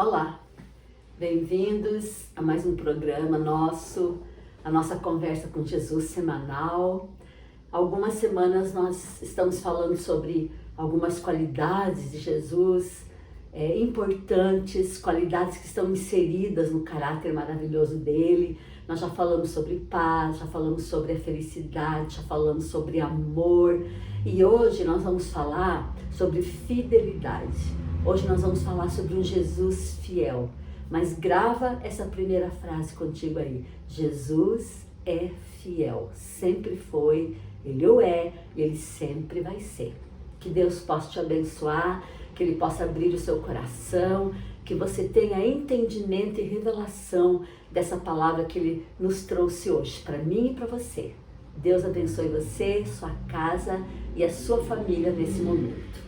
Olá, bem-vindos a mais um programa nosso, a nossa conversa com Jesus semanal. Algumas semanas nós estamos falando sobre algumas qualidades de Jesus, importantes, qualidades que estão inseridas no caráter maravilhoso dele. Nós já falamos sobre paz, já falamos sobre a felicidade, já falamos sobre amor e hoje nós vamos falar sobre fidelidade. Hoje nós vamos falar sobre um Jesus fiel, mas grava essa primeira frase contigo aí. Jesus é fiel, sempre foi, Ele o é e Ele sempre vai ser. Que Deus possa te abençoar, que Ele possa abrir o seu coração, que você tenha entendimento e revelação dessa palavra que Ele nos trouxe hoje, para mim e para você. Deus abençoe você, sua casa e a sua família nesse momento.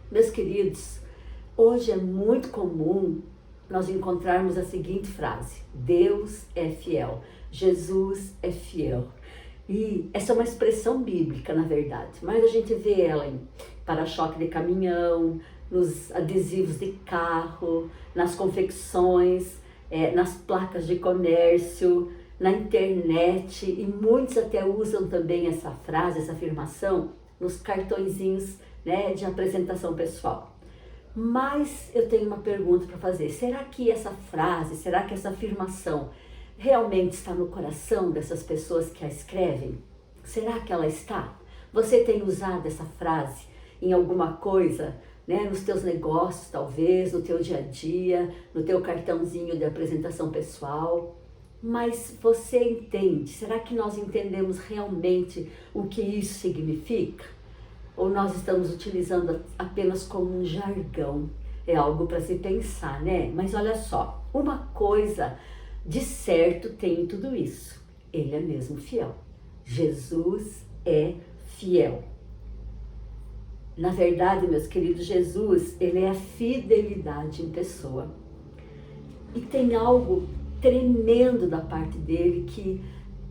Meus queridos, hoje é muito comum nós encontrarmos a seguinte frase: Deus é fiel, Jesus é fiel. E essa é uma expressão bíblica, na verdade, mas a gente vê ela em para-choque de caminhão, nos adesivos de carro, nas confecções, nas placas de comércio, na internet, e muitos até usam também essa frase, essa afirmação, nos cartõezinhos, de apresentação pessoal. Mas eu tenho uma pergunta para fazer. Será que essa frase, será que essa afirmação realmente está no coração dessas pessoas que a escrevem? Será que ela está? Você tem usado essa frase em alguma coisa, nos teus negócios talvez, no teu dia a dia, no teu cartãozinho de apresentação pessoal? Mas você entende? Será que nós entendemos realmente o que isso significa? Ou nós estamos utilizando apenas como um jargão? É algo para se pensar, né? Mas olha só, uma coisa de certo tem em tudo isso. Ele é mesmo fiel. Jesus é fiel. Na verdade, meus queridos, Jesus, ele é a fidelidade em pessoa. E tem algo tremendo da parte dele que,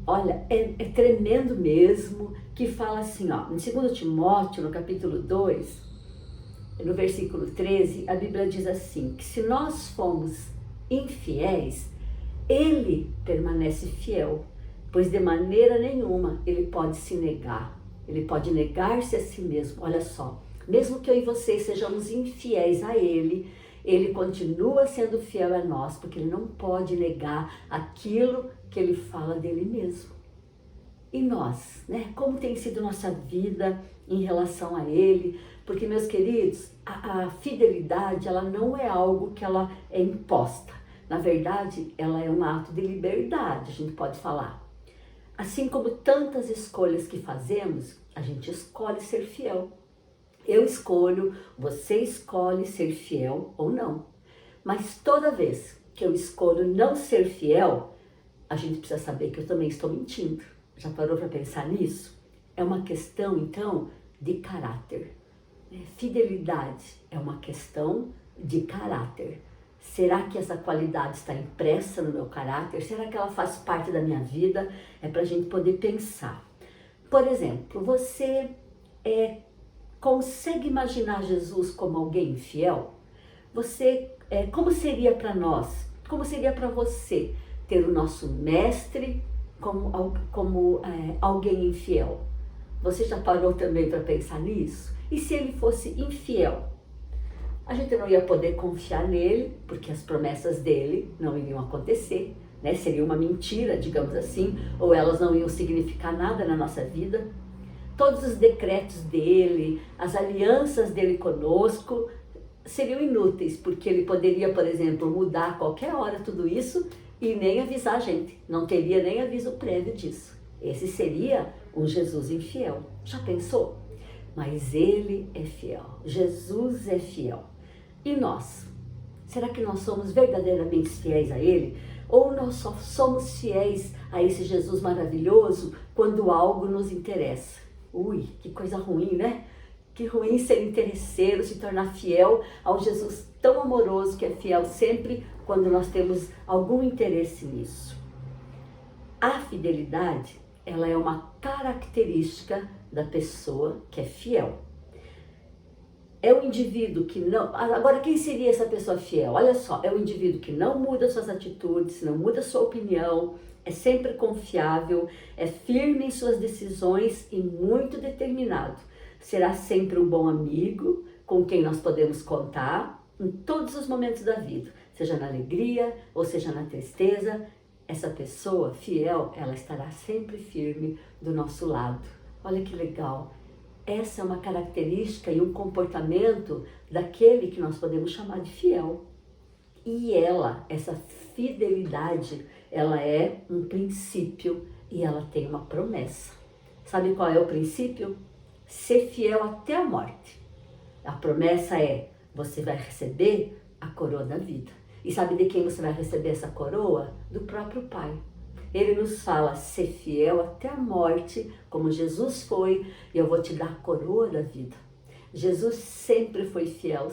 olha, é tremendo mesmo, que fala assim, em 2 Timóteo, no capítulo 2, no versículo 13, a Bíblia diz assim, que se nós fomos infiéis, Ele permanece fiel, pois de maneira nenhuma Ele pode se negar, Ele pode negar-se a si mesmo. Olha só, mesmo que eu e você sejamos infiéis a Ele, Ele continua sendo fiel a nós, porque Ele não pode negar aquilo que Ele fala dele mesmo. E nós, como tem sido nossa vida em relação a Ele? Porque, meus queridos, a fidelidade, ela não é algo que ela é imposta. Na verdade, ela é um ato de liberdade, a gente pode falar. Assim como tantas escolhas que fazemos, a gente escolhe ser fiel. Eu escolho, você escolhe ser fiel ou não. Mas toda vez que eu escolho não ser fiel, a gente precisa saber que eu também estou mentindo. Já parou para pensar nisso? É uma questão, então, de caráter. Fidelidade é uma questão de caráter. Será que essa qualidade está impressa no meu caráter? Será que ela faz parte da minha vida? É para a gente poder pensar. Por exemplo, você consegue imaginar Jesus como alguém fiel? Como seria para nós? Como seria para você ter o nosso mestre como alguém infiel? Você já parou também para pensar nisso? E se ele fosse infiel? A gente não ia poder confiar nele, porque as promessas dele não iriam acontecer, Seria uma mentira, digamos assim, ou elas não iam significar nada na nossa vida. Todos os decretos dele, as alianças dele conosco seriam inúteis, porque ele poderia, por exemplo, mudar a qualquer hora tudo isso e nem avisar a gente, não teria nem aviso prévio disso. Esse seria um Jesus infiel. Já pensou? Mas ele é fiel, Jesus é fiel. E nós? Será que nós somos verdadeiramente fiéis a ele? Ou nós só somos fiéis a esse Jesus maravilhoso quando algo nos interessa? Ui, que coisa ruim, né? Que ruim ser interesseiro, se tornar fiel ao Jesus tão amoroso que é fiel sempre quando nós temos algum interesse nisso. A fidelidade, ela é uma característica da pessoa que é fiel. É o indivíduo que não... Agora, quem seria essa pessoa fiel? Olha só, é o indivíduo que não muda suas atitudes, não muda sua opinião, é sempre confiável, é firme em suas decisões e muito determinado. Será sempre um bom amigo com quem nós podemos contar em todos os momentos da vida, seja na alegria ou seja na tristeza. Essa pessoa fiel, ela estará sempre firme do nosso lado. Olha que legal! Essa é uma característica e um comportamento daquele que nós podemos chamar de fiel. E essa fidelidade, ela é um princípio e ela tem uma promessa. Sabe qual é o princípio? Ser fiel até a morte. A promessa é, você vai receber a coroa da vida. E sabe de quem você vai receber essa coroa? Do próprio Pai. Ele nos fala, ser fiel até a morte, como Jesus foi, e eu vou te dar a coroa da vida. Jesus sempre foi fiel,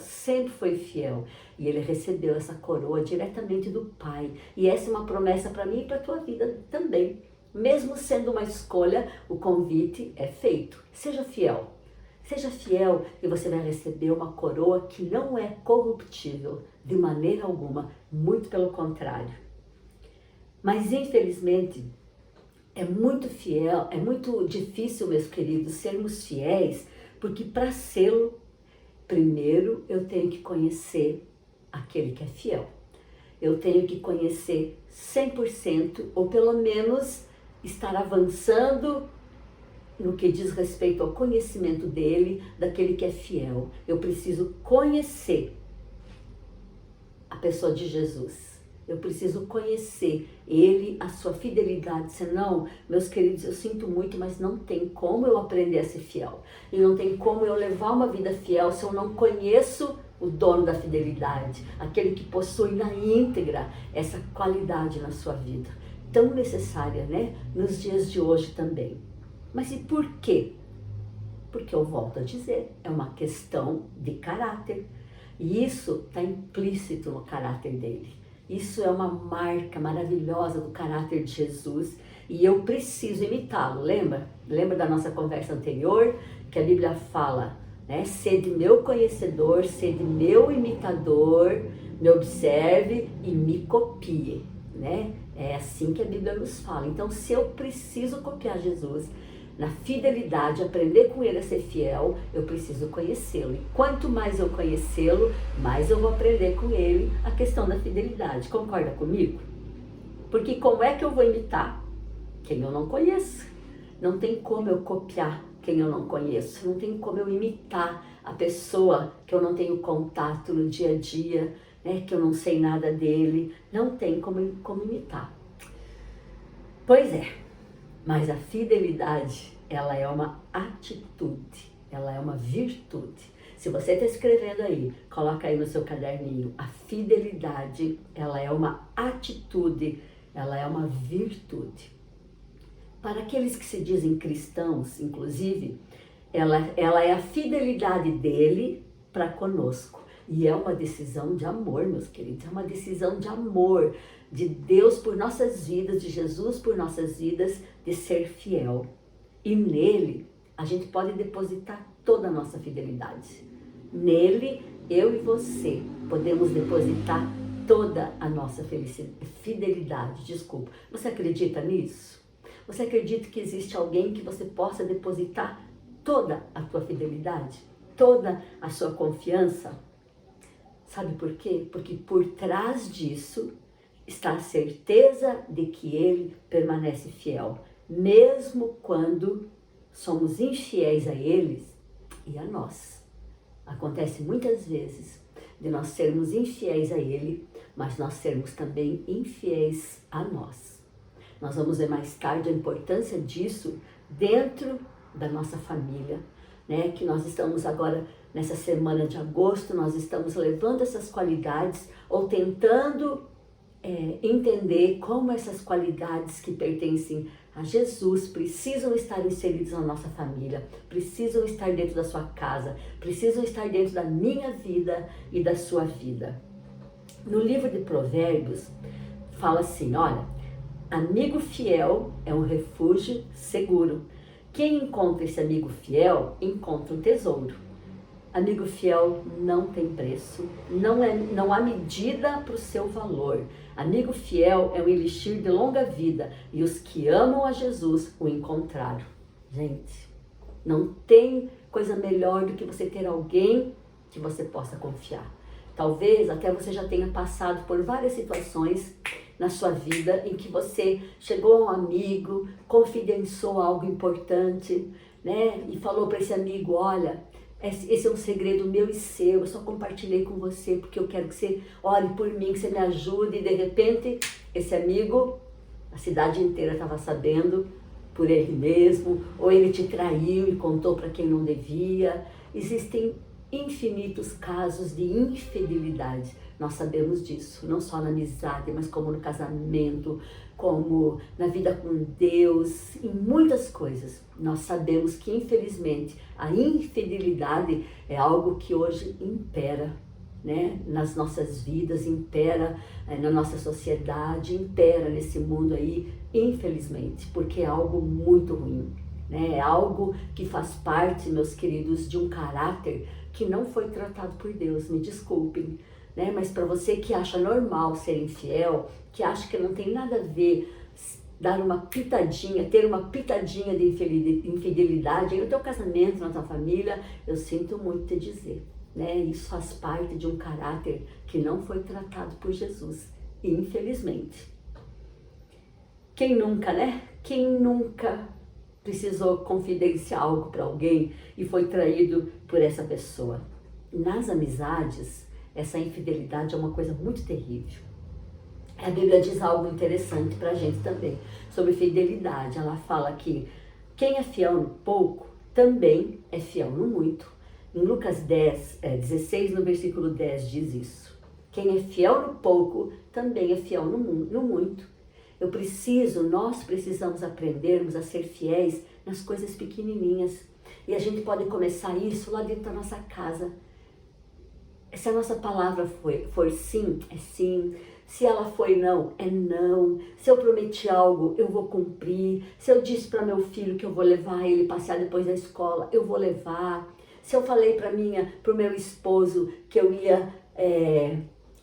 e ele recebeu essa coroa diretamente do Pai. E essa é uma promessa para mim e para a tua vida também. Mesmo sendo uma escolha, o convite é feito. Seja fiel e você vai receber uma coroa que não é corruptível de maneira alguma, muito pelo contrário. Mas infelizmente é muito difícil, meus queridos, sermos fiéis, porque para sê-lo, primeiro eu tenho que conhecer aquele que é fiel. Eu tenho que conhecer 100%, ou pelo menos estar avançando no que diz respeito ao conhecimento dele, daquele que é fiel. Eu preciso conhecer a pessoa de Jesus. Eu preciso conhecer ele, a sua fidelidade, senão, meus queridos, eu sinto muito, mas não tem como eu aprender a ser fiel. E não tem como eu levar uma vida fiel se eu não conheço o dono da fidelidade, aquele que possui na íntegra essa qualidade na sua vida. Tão necessária, né? Nos dias de hoje também. Mas e por quê? Porque eu volto a dizer, é uma questão de caráter. E isso está implícito no caráter dele. Isso é uma marca maravilhosa do caráter de Jesus e eu preciso imitá-lo, lembra? Lembra da nossa conversa anterior? Que a Bíblia fala, né? Sede meu conhecedor, sede meu imitador, me observe e me copie, né? É assim que a Bíblia nos fala. Então, se eu preciso copiar Jesus na fidelidade, aprender com ele a ser fiel, eu preciso conhecê-lo. E quanto mais eu conhecê-lo, mais eu vou aprender com ele a questão da fidelidade. Concorda comigo? Porque como é que eu vou imitar quem eu não conheço? Não tem como eu copiar quem eu não conheço. Não tem como eu imitar a pessoa que eu não tenho contato no dia a dia, né, que eu não sei nada dele. Não tem como imitar. Pois é. Mas a fidelidade, ela é uma atitude, ela é uma virtude. Se você está escrevendo aí, coloca aí no seu caderninho. A fidelidade, ela é uma atitude, ela é uma virtude. Para aqueles que se dizem cristãos, inclusive, ela é a fidelidade dele para conosco. E é uma decisão de amor, meus queridos, é uma decisão de amor de Deus por nossas vidas, de Jesus por nossas vidas, de ser fiel. E nele, a gente pode depositar toda a nossa fidelidade. Nele, eu e você podemos depositar toda a nossa fidelidade. Desculpa. Você acredita nisso? Você acredita que existe alguém que você possa depositar toda a tua fidelidade? Toda a sua confiança? Sabe por quê? Porque por trás disso está a certeza de que ele permanece fiel, mesmo quando somos infiéis a eles e a nós. Acontece muitas vezes de nós sermos infiéis a ele, mas nós sermos também infiéis a nós. Nós vamos ver mais tarde a importância disso dentro da nossa família, né? Que nós estamos agora, nessa semana de agosto, nós estamos levando essas qualidades ou tentando entender como essas qualidades que pertencem a Jesus precisam estar inseridas na nossa família, precisam estar dentro da sua casa, precisam estar dentro da minha vida e da sua vida. No livro de Provérbios, fala assim, olha, amigo fiel é um refúgio seguro. Quem encontra esse amigo fiel, encontra um tesouro. Amigo fiel não tem preço, não há medida para o seu valor. Amigo fiel é um elixir de longa vida e os que amam a Jesus o encontraram. Gente, não tem coisa melhor do que você ter alguém que você possa confiar. Talvez até você já tenha passado por várias situações na sua vida em que você chegou a um amigo, confidenciou algo importante, né? E falou para esse amigo, olha, esse é um segredo meu e seu, eu só compartilhei com você porque eu quero que você ore por mim, que você me ajude. E de repente, esse amigo, a cidade inteira estava sabendo por ele mesmo, ou ele te traiu e contou para quem não devia. Existem infinitos casos de infidelidade. Nós sabemos disso, não só na amizade, mas como no casamento, como na vida com Deus, em muitas coisas. Nós sabemos que, infelizmente, a infidelidade é algo que hoje impera, né? Nas nossas vidas, impera na nossa sociedade, impera nesse mundo aí, infelizmente, porque é algo muito ruim, né? É algo que faz parte, meus queridos, de um caráter que não foi tratado por Deus, me desculpem, né? Mas para você que acha normal ser infiel, que acha que não tem nada a ver dar uma pitadinha, ter uma pitadinha de infidelidade no teu casamento, na tua família, eu sinto muito te dizer, né? Isso faz parte de um caráter que não foi tratado por Jesus, infelizmente. Quem nunca, né? Quem nunca precisou confidenciar algo para alguém e foi traído por essa pessoa? Nas amizades, essa infidelidade é uma coisa muito terrível. A Bíblia diz algo interessante para a gente também sobre fidelidade. Ela fala que quem é fiel no pouco também é fiel no muito. Em Lucas 16, no versículo 10 diz isso. Quem é fiel no pouco também é fiel no muito. Nós precisamos aprendermos a ser fiéis nas coisas pequenininhas. E a gente pode começar isso lá dentro da nossa casa. Se a nossa palavra for sim, é sim. Se ela foi não, é não. Se eu prometi algo, eu vou cumprir. Se eu disse para meu filho que eu vou levar ele passear depois da escola, eu vou levar. Se eu falei para o meu esposo que eu ia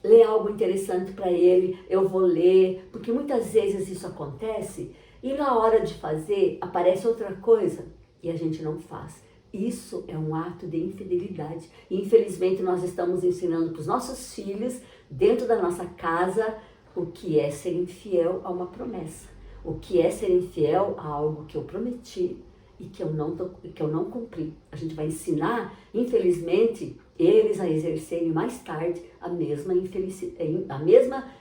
ler algo interessante para ele, eu vou ler. Porque muitas vezes isso acontece e na hora de fazer aparece outra coisa e a gente não faz. Isso é um ato de infidelidade. E, infelizmente, nós estamos ensinando para os nossos filhos, dentro da nossa casa, o que é ser infiel a uma promessa. O que é ser infiel a algo que eu prometi e que eu não cumpri. A gente vai ensinar, infelizmente, eles a exercerem mais tarde a mesma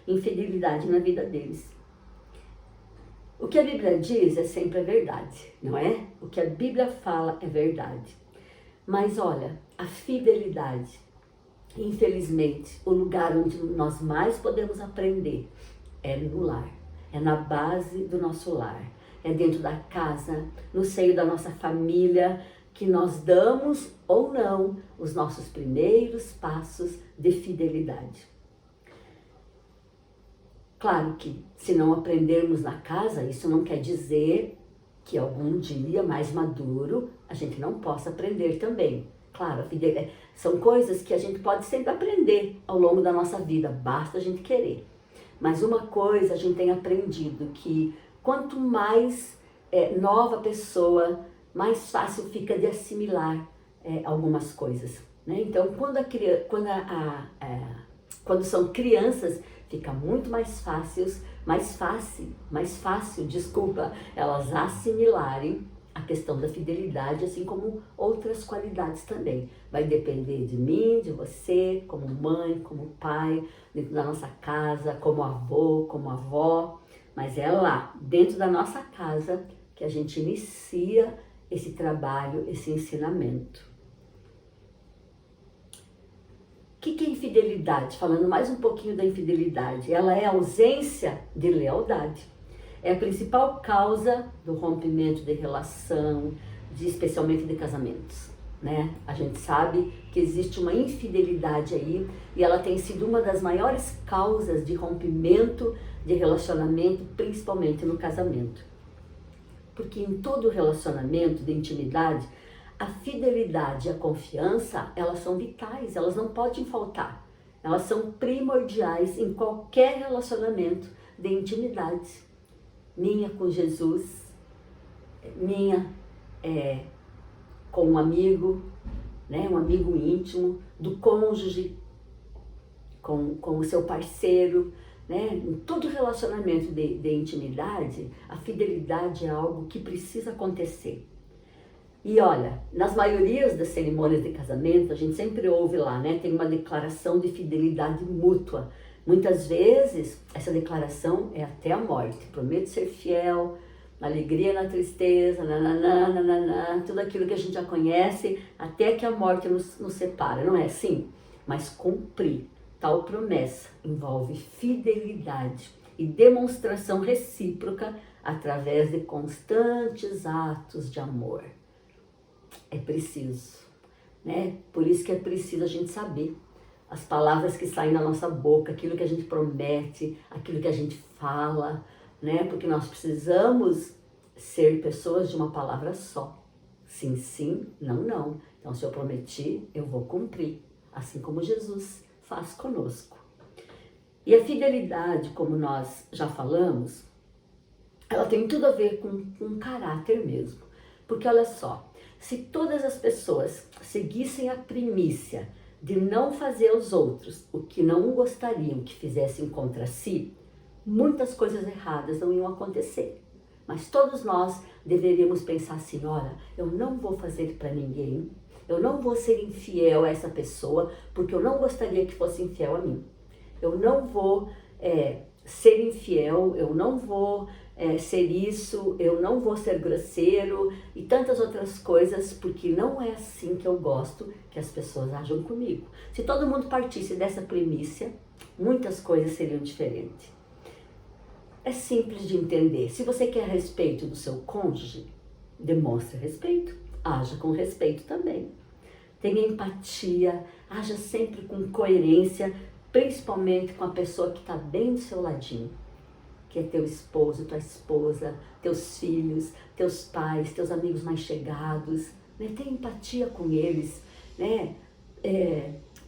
infidelidade na vida deles. O que a Bíblia diz é sempre a verdade, não é? O que a Bíblia fala é verdade. Mas olha, a fidelidade, infelizmente, o lugar onde nós mais podemos aprender é no lar, é na base do nosso lar, é dentro da casa, no seio da nossa família, que nós damos ou não os nossos primeiros passos de fidelidade. Claro que se não aprendermos na casa, isso não quer dizer que algum dia mais maduro a gente não possa aprender também. Claro, são coisas que a gente pode sempre aprender ao longo da nossa vida, basta a gente querer. Mas uma coisa a gente tem aprendido, que quanto mais nova a pessoa, mais fácil fica de assimilar algumas coisas, né? Então, quando são crianças, fica muito mais fácil, elas assimilarem a questão da fidelidade, assim como outras qualidades também. Vai depender de mim, de você, como mãe, como pai, dentro da nossa casa, como avô, como avó. Mas é lá, dentro da nossa casa, que a gente inicia esse trabalho, esse ensinamento. O que é infidelidade? Falando mais um pouquinho da infidelidade, ela é a ausência de lealdade. É a principal causa do rompimento de relação, especialmente de casamentos, né? A gente sabe que existe uma infidelidade aí e ela tem sido uma das maiores causas de rompimento de relacionamento, principalmente no casamento. Porque em todo relacionamento de intimidade, a fidelidade e a confiança, elas são vitais, elas não podem faltar. Elas são primordiais em qualquer relacionamento de intimidade. Minha com Jesus, minha com um amigo, né, um amigo íntimo, do cônjuge, com o seu parceiro, né? Em todo relacionamento de intimidade, a fidelidade é algo que precisa acontecer. E olha, nas maiorias das cerimônias de casamento, a gente sempre ouve lá, né? Tem uma declaração de fidelidade mútua. Muitas vezes, essa declaração é até a morte. Prometo ser fiel, na alegria, na tristeza, tudo aquilo que a gente já conhece, até que a morte nos separa, não é assim? Mas cumprir tal promessa envolve fidelidade e demonstração recíproca através de constantes atos de amor. É preciso, né? Por isso que é preciso a gente saber as palavras que saem da nossa boca, aquilo que a gente promete, aquilo que a gente fala, né? Porque nós precisamos ser pessoas de uma palavra só. Sim, sim, não, não. Então, se eu prometi, eu vou cumprir, assim como Jesus faz conosco. E a fidelidade, como nós já falamos, ela tem tudo a ver com caráter mesmo. Porque olha só, se todas as pessoas seguissem a primícia de não fazer aos outros o que não gostariam que fizessem contra si, muitas coisas erradas não iam acontecer. Mas todos nós deveríamos pensar assim, olha, eu não vou fazer para ninguém, eu não vou ser infiel a essa pessoa, porque eu não gostaria que fosse infiel a mim. Eu não vou ser infiel, eu não vou ser isso, eu não vou ser grosseiro e tantas outras coisas, porque não é assim que eu gosto que as pessoas ajam comigo. Se todo mundo partisse dessa primícia, muitas coisas seriam diferentes. É simples de entender. Se você quer respeito do seu cônjuge, demonstre respeito, haja com respeito também. Tenha empatia, haja sempre com coerência, principalmente com a pessoa que está bem do seu ladinho, que é teu esposo, tua esposa, teus filhos, teus pais, teus amigos mais chegados, né? Tenha empatia com eles, né?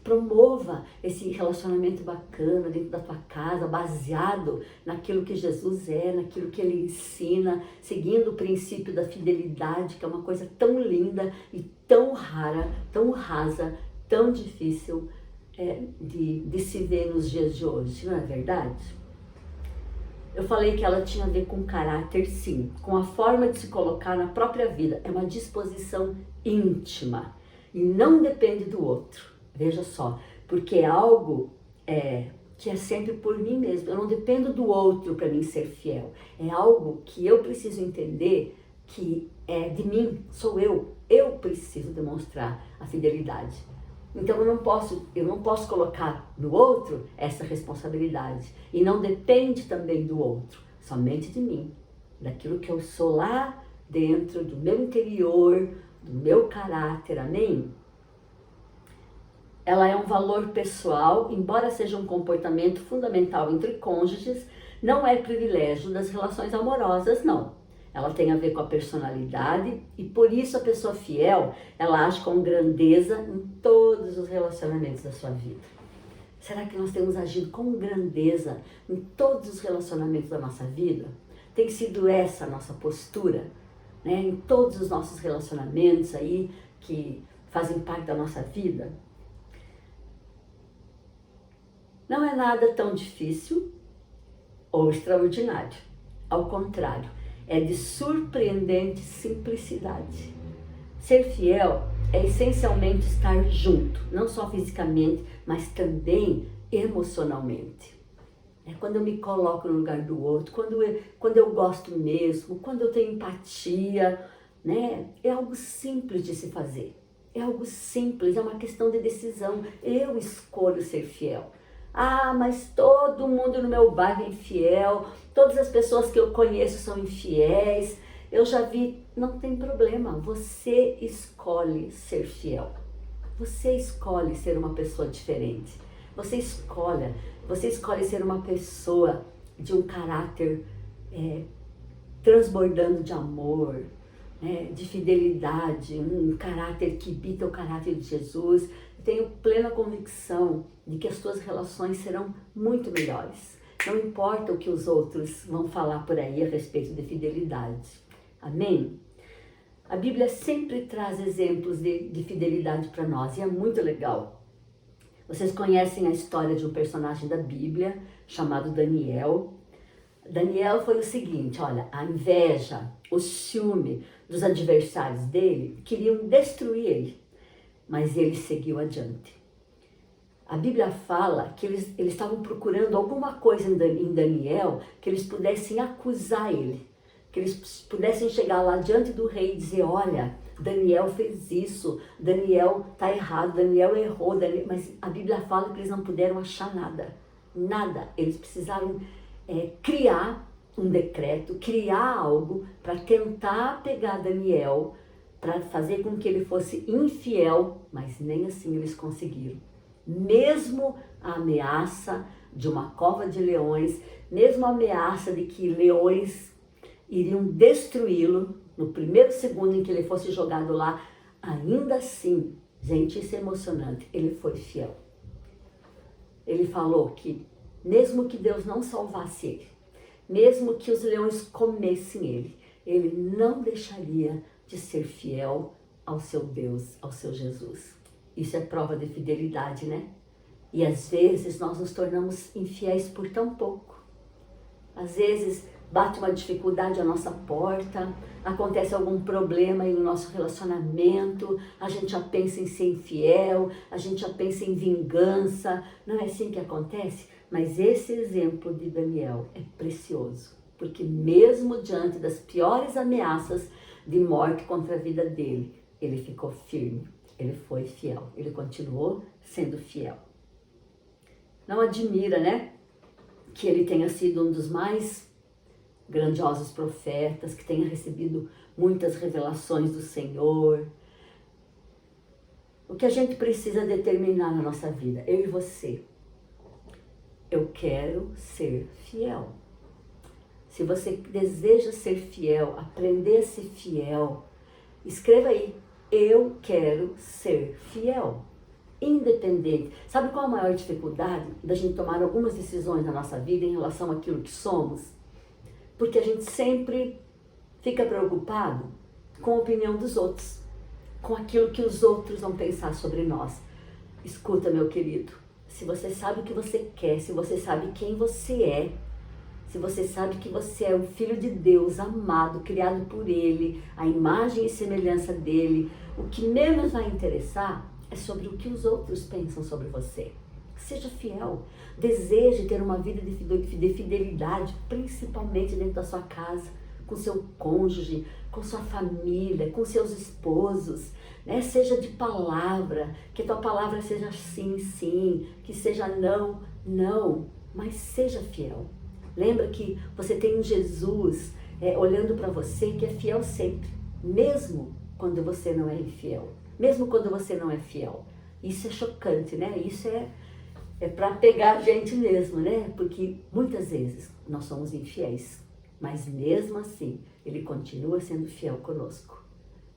Promova esse relacionamento bacana dentro da tua casa, baseado naquilo que Jesus é, naquilo que Ele ensina, seguindo o princípio da fidelidade, que é uma coisa tão linda e tão rara, tão rasa, tão difícil de se ver nos dias de hoje, não é verdade? Eu falei que ela tinha a ver com caráter, sim, com a forma de se colocar na própria vida. É uma disposição íntima e não depende do outro. Veja só, porque é algo que é sempre por mim mesmo. Eu não dependo do outro para mim ser fiel. É algo que eu preciso entender que é de mim, sou eu. Eu preciso demonstrar a fidelidade. Então eu não posso colocar no outro essa responsabilidade. E não depende também do outro, somente de mim. Daquilo que eu sou lá dentro, do meu interior, do meu caráter, amém? Ela é um valor pessoal, embora seja um comportamento fundamental entre cônjuges, não é privilégio das relações amorosas, não. Ela tem a ver com a personalidade e por isso a pessoa fiel, ela age com grandeza em todos os relacionamentos da sua vida. Será que nós temos agido com grandeza em todos os relacionamentos da nossa vida? Tem sido essa a nossa postura, né? Em todos os nossos relacionamentos aí que fazem parte da nossa vida? Não é nada tão difícil ou extraordinário. Ao contrário, é de surpreendente simplicidade. Ser fiel é essencialmente estar junto, não só fisicamente, mas também emocionalmente. É quando eu me coloco no lugar do outro, quando eu gosto mesmo, quando eu tenho empatia, né? É algo simples de se fazer. É algo simples, é uma questão de decisão. Eu escolho ser fiel. Ah, mas todo mundo no meu bairro é infiel, todas as pessoas que eu conheço são infiéis, eu já vi, não tem problema, você escolhe ser fiel, você escolhe ser uma pessoa diferente, você escolhe ser uma pessoa de um caráter transbordando de amor, né, de fidelidade, um caráter que imita o caráter de Jesus. Eu tenho plena convicção de que as tuas relações serão muito melhores. Não importa o que os outros vão falar por aí a respeito de fidelidade. Amém? A Bíblia sempre traz exemplos de fidelidade para nós e é muito legal. Vocês conhecem a história de um personagem da Bíblia chamado Daniel. Daniel foi o seguinte, olha, a inveja, o ciúme dos adversários dele queriam destruir ele, mas ele seguiu adiante. A Bíblia fala que eles estavam procurando alguma coisa em Daniel que eles pudessem acusar ele, que eles pudessem chegar lá diante do rei e dizer, olha, Daniel fez isso, Daniel está errado, Daniel errou, mas a Bíblia fala que eles não puderam achar nada, nada. Eles precisaram criar um decreto, criar algo para tentar pegar Daniel, para fazer com que ele fosse infiel, mas nem assim eles conseguiram. Mesmo a ameaça de uma cova de leões, mesmo a ameaça de que leões iriam destruí-lo, no primeiro segundo em que ele fosse jogado lá, ainda assim, gente, isso é emocionante, ele foi fiel. Ele falou que mesmo que Deus não salvasse ele, mesmo que os leões comessem ele não deixaria de ser fiel ao seu Deus, ao seu Jesus. Isso é prova de fidelidade, né? E às vezes nós nos tornamos infiéis por tão pouco. Às vezes bate uma dificuldade à nossa porta, acontece algum problema aí no nosso relacionamento, a gente já pensa em ser infiel, a gente já pensa em vingança. Não é assim que acontece? Mas esse exemplo de Daniel é precioso, porque mesmo diante das piores ameaças de morte contra a vida dele, ele ficou firme, ele foi fiel, ele continuou sendo fiel. Não admira, né, que ele tenha sido um dos mais grandiosos profetas, que tenha recebido muitas revelações do Senhor. O que a gente precisa determinar na nossa vida, eu e você, eu quero ser fiel. Se você deseja ser fiel, aprender a ser fiel, escreva aí, eu quero ser fiel. Independente. Sabe qual a maior dificuldade da gente tomar algumas decisões na nossa vida em relação àquilo que somos? Porque a gente sempre fica preocupado com a opinião dos outros, com aquilo que os outros vão pensar sobre nós. Escuta, meu querido, se você sabe o que você quer, se você sabe quem você é, se você sabe que você é um filho de Deus, amado, criado por Ele, a imagem e semelhança dEle, o que menos vai interessar é sobre o que os outros pensam sobre você. Seja fiel, deseje ter uma vida de fidelidade, principalmente dentro da sua casa, com seu cônjuge, com sua família, com seus esposos, né? Seja de palavra, que a tua palavra seja sim, sim, que seja não, não, mas seja fiel. Lembra que você tem um Jesus olhando para você que é fiel sempre, mesmo quando você não é infiel, mesmo quando você não é fiel. Isso é chocante, né? Isso é para pegar a gente mesmo, né? Porque muitas vezes nós somos infiéis, mas mesmo assim, Ele continua sendo fiel conosco.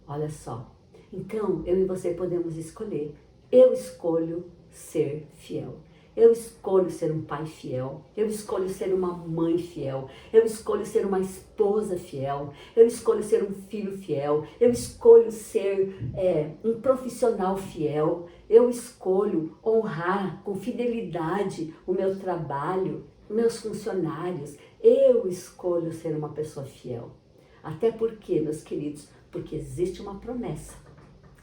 Olha só. Então, eu e você podemos escolher. Eu escolho ser fiel. Eu escolho ser um pai fiel, eu escolho ser uma mãe fiel, eu escolho ser uma esposa fiel, eu escolho ser um filho fiel, eu escolho ser um profissional fiel, eu escolho honrar com fidelidade o meu trabalho, meus funcionários, eu escolho ser uma pessoa fiel. Até porque, meus queridos, porque existe uma promessa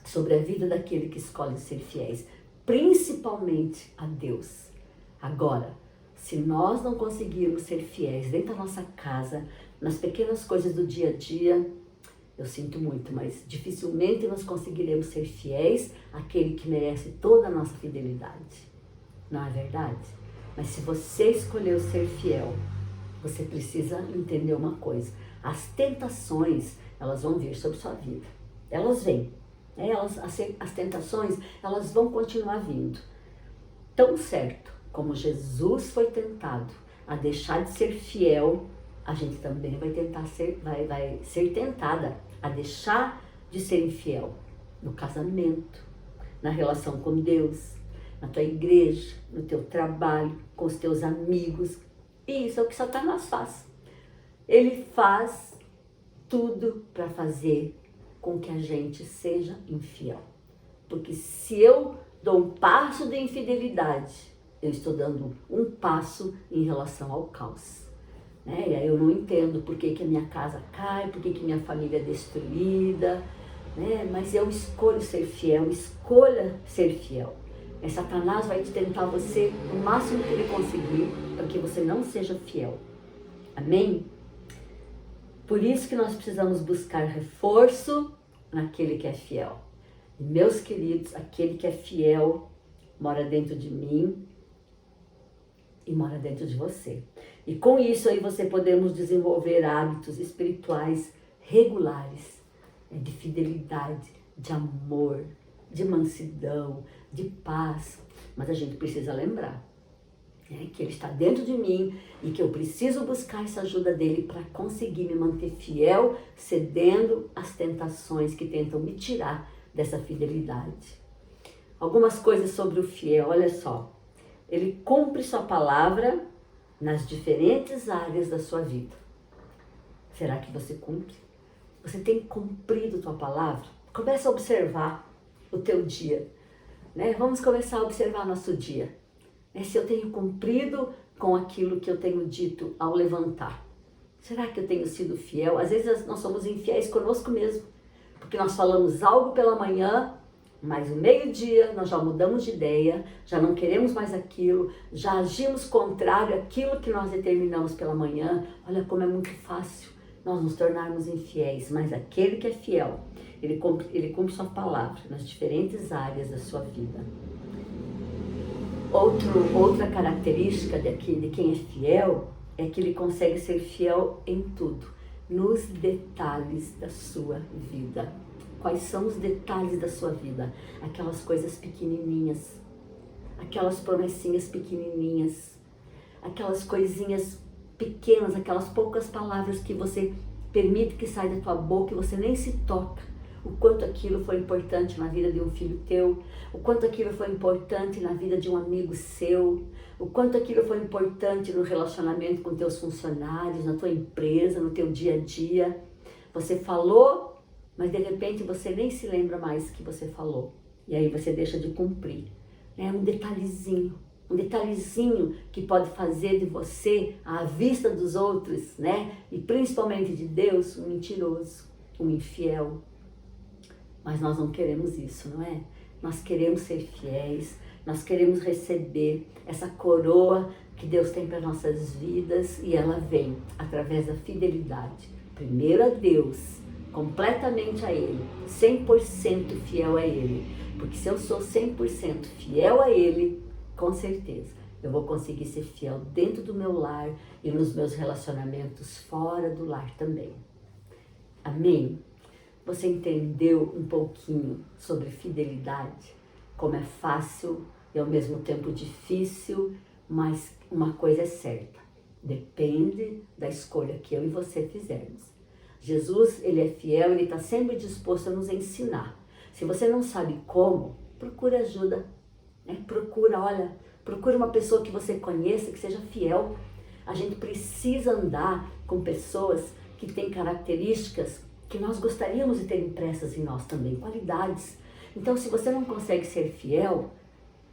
sobre a vida daquele que escolhe ser fiéis, principalmente a Deus. Agora, se nós não conseguirmos ser fiéis dentro da nossa casa, nas pequenas coisas do dia a dia, eu sinto muito, mas dificilmente nós conseguiremos ser fiéis àquele que merece toda a nossa fidelidade. Não é verdade? Mas se você escolheu ser fiel, você precisa entender uma coisa. As tentações, elas vão vir sobre sua vida. Elas vêm. As tentações, elas vão continuar vindo. Tão certo como Jesus foi tentado a deixar de ser fiel, a gente também vai ser tentada a deixar de ser infiel no casamento, na relação com Deus, na tua igreja, no teu trabalho, com os teus amigos. E isso é o que Satanás faz. Ele faz tudo para fazer com que a gente seja infiel. Porque se eu dou um passo de infidelidade, eu estou dando um passo em relação ao caos. Né? E aí eu não entendo por que a minha casa cai, por que minha família é destruída, né? Mas eu escolho ser fiel, escolha ser fiel. Satanás vai te tentar você o máximo que ele conseguir para que você não seja fiel. Amém? Por isso que nós precisamos buscar reforço naquele que é fiel. E, meus queridos, aquele que é fiel mora dentro de mim e mora dentro de você. E com isso aí você podemos desenvolver hábitos espirituais regulares, de fidelidade, de amor, de mansidão, de paz. Mas a gente precisa lembrar que Ele está dentro de mim e que eu preciso buscar essa ajuda dEle para conseguir me manter fiel, cedendo às tentações que tentam me tirar dessa fidelidade. Algumas coisas sobre o fiel, olha só. Ele cumpre sua palavra nas diferentes áreas da sua vida. Será que você cumpre? Você tem cumprido tua palavra? Começa a observar o teu dia. Né? Vamos começar a observar nosso dia. Se eu tenho cumprido com aquilo que eu tenho dito ao levantar. Será que eu tenho sido fiel? Às vezes nós somos infiéis conosco mesmo. Porque nós falamos algo pela manhã, mas no meio-dia nós já mudamos de ideia, já não queremos mais aquilo, já agimos contrário àquilo que nós determinamos pela manhã. Olha como é muito fácil nós nos tornarmos infiéis, mas aquele que é fiel, ele cumpre sua palavra nas diferentes áreas da sua vida. Outra característica de quem é fiel é que ele consegue ser fiel em tudo, nos detalhes da sua vida. Quais são os detalhes da sua vida? Aquelas coisas pequenininhas, aquelas promessinhas pequenininhas, aquelas coisinhas pequenas, aquelas poucas palavras que você permite que saia da tua boca e você nem se toca. O quanto aquilo foi importante na vida de um filho teu, o quanto aquilo foi importante na vida de um amigo seu, o quanto aquilo foi importante no relacionamento com teus funcionários, na tua empresa, no teu dia a dia. Você falou, mas de repente você nem se lembra mais que você falou. E aí você deixa de cumprir. É um detalhezinho que pode fazer de você, à vista dos outros, né? E principalmente de Deus, um mentiroso, um infiel. Mas nós não queremos isso, não é? Nós queremos ser fiéis, nós queremos receber essa coroa que Deus tem para nossas vidas e ela vem através da fidelidade. Primeiro a Deus, completamente a Ele, 100% fiel a Ele. Porque se eu sou 100% fiel a Ele, com certeza eu vou conseguir ser fiel dentro do meu lar e nos meus relacionamentos fora do lar também. Amém? Você entendeu um pouquinho sobre fidelidade? Como é fácil e ao mesmo tempo difícil, mas uma coisa é certa. Depende da escolha que eu e você fizermos. Jesus, Ele é fiel, Ele está sempre disposto a nos ensinar. Se você não sabe como, procura ajuda. Procura uma pessoa que você conheça, que seja fiel. A gente precisa andar com pessoas que têm características que nós gostaríamos de ter impressas em nós também, qualidades. Então, se você não consegue ser fiel,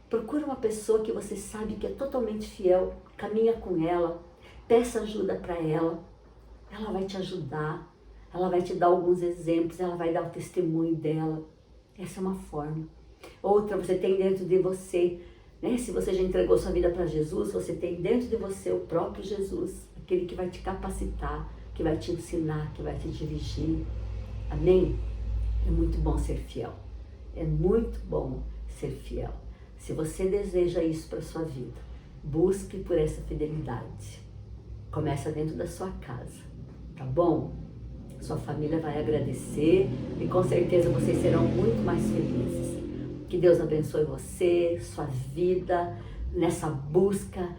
procura uma pessoa que você sabe que é totalmente fiel, caminha com ela, peça ajuda para ela. Ela vai te ajudar, ela vai te dar alguns exemplos, ela vai dar o testemunho dela. Essa é uma forma. Outra, você tem dentro de você, né? Se você já entregou sua vida para Jesus, você tem dentro de você o próprio Jesus, aquele que vai te capacitar, que vai te ensinar, que vai te dirigir. Amém? É muito bom ser fiel. É muito bom ser fiel. Se você deseja isso para sua vida, busque por essa fidelidade. Começa dentro da sua casa, tá bom? Sua família vai agradecer e com certeza vocês serão muito mais felizes. Que Deus abençoe você, sua vida, nessa busca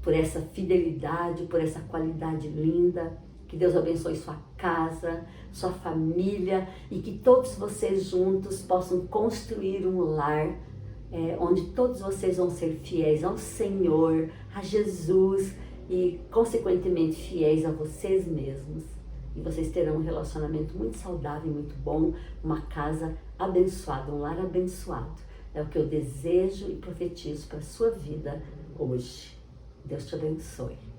por essa fidelidade, por essa qualidade linda Que Deus abençoe sua casa, sua família e que todos vocês juntos possam construir um lar onde todos vocês vão ser fiéis ao Senhor, a Jesus e, consequentemente, fiéis a vocês mesmos. E vocês terão um relacionamento muito saudável e muito bom, uma casa abençoada, um lar abençoado. É o que eu desejo e profetizo para a sua vida hoje. Deus te abençoe.